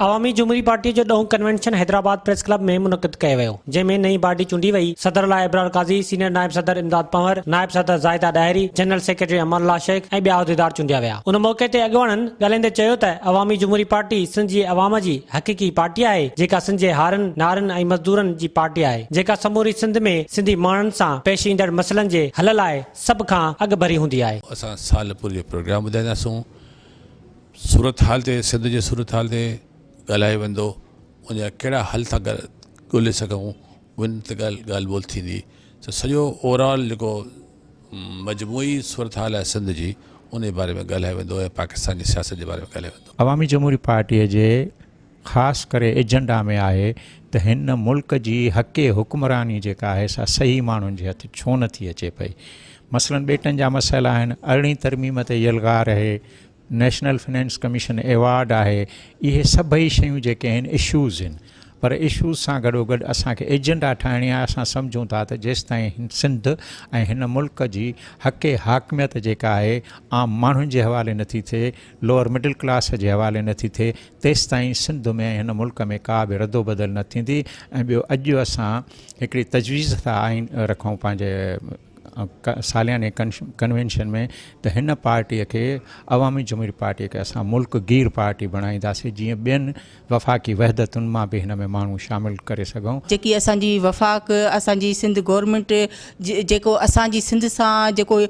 अवामी जमहूरी पार्टी जो 10 कन्वेंशन हैदराबाद प्रेस क्लब में मुनक़िद कयो वियो, जंहिंमें नई पार्टी चूंडी वई। सदर लाइ इब्रार काज़ी, सीनियर नायब सदर इमदाद पंवर, नायब सदर ज़ाहिदा डायरी, जनरल सेक्रेटरी अमरुल्लाह शेख ऐं ॿिया उहिदेदार चूंडिया विया। उन मौक़े ते अॻुवाणनि ॻाल्हाईंदे चयो त अवामी जमहूरी पार्टी सिंध जी अवाम जी हक़ीक़ी पार्टी आहे, जेका सिंध जे हारनि नारनि ऐं मज़दूरनि जी पार्टी आहे, जेका समूरी सिंध में सिंधी माण्हुनि सां पेश ईंदड़ मसइलनि जे हल लाइ सभ खां अॻभरी हूंदी आहे। असां साल पूरे जो प्रोग्राम ॿुधाईंदासूं। सूरत हाल ते सिंध जे सूरत हाल ते ॻाल्हाए वेंदो, उनजा कहिड़ा हल था ॻोल्हे सघूं, उन ते ॻाल्हि ॿोल थींदी। त सॼो ओवरऑल जेको मजमूई सूरत हाल आहे सिंध जी, उन बारे में ॻाल्हाए वेंदो ऐं पाकिस्तान जी सियासत जे बारे में ॻाल्हाए वेंदो। अवामी जमहूरी पार्टीअ जे ख़ासि करे एजेंडा में आहे त हिन मुल्क जी हक़े हुक्मरानी जेका आहे सा सही माण्हुनि जे हथ छो नथी अचे पई। मसलन बेटनि जा मसइला आहिनि, 18वीं तरमीम ते यलगार आहे, नेशनल फाइनेंस कमीशन एवॉर्ड आहे, इहे सभई शयूं जेके आहिनि इशूज़ आहिनि। पर इशूज़ सां गॾोगॾु असांखे एजेंडा ठाहिणी आहे। असां सम्झूं था त जेसिताईं हिन सिंध ऐं हिन मुल्क जी हक़े हाकमियत जेका आहे आम माण्हुनि जे हवाले नथी थिए, लोअर मिडिल क्लास जे हवाले नथी थिए, तेसिताईं सिंध में हिन मुल्क में का बि रदो बदल न थींदी। ऐं ॿियो अॼु असां हिकिड़ी तजवीज़ था रखूं पंहिंजे सालियाने कन्वेंशन में त हिन पार्टीअ खे अवामी जमहूरी पार्टीअ खे असां मुल्क गीर पार्टी बणाईंदासीं, जीअं ॿियनि वफ़ाक़ी वहदतुनि मां बि हिन में माण्हू शामिल करे सघूं। जेकी असांजी वफ़ाक़ असांजी सिंध गवर्नमेंट जेको असांजी सिंध सां जेको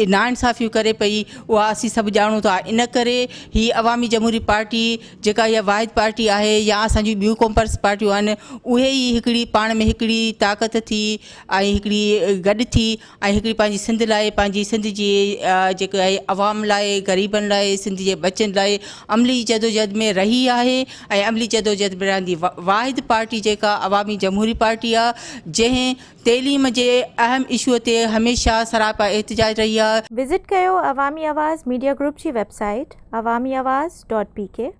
नाइंसाफ़ियूं करे पई, उहा असीं सभु ॼाणूं था। इन करे ही अवामी जमहूरी पार्टी जेका इहा वाहिद पार्टी आहे या असांजी ॿियूं कॉम्पर्स पार्टियूं आहिनि, उहे ई हिकिड़ी पाण में हिकिड़ी ताक़त थी ऐं हिकिड़ी गॾु थी ऐं हिकिड़ी पंहिंजी सिंध लाइ, पंहिंजी सिंध जी जेको आहे अवाम लाइ, ग़रीबनि लाइ, सिंध जे बचनि लाइ अमली जदोजहद में रही आहे ऐं अमली जदोजहद में रहंदी। वाहिद पार्टी जेका अवामी जमहूरी पार्टी आहे, जंहिं तइलीम जे अहम इशूअ ते हमेशह सरापा एहतिजाज रही आहे। विज़िट कयो अवामी आवाज़ मीडिया ग्रुप जी वेबसाइट awamiawaz.pk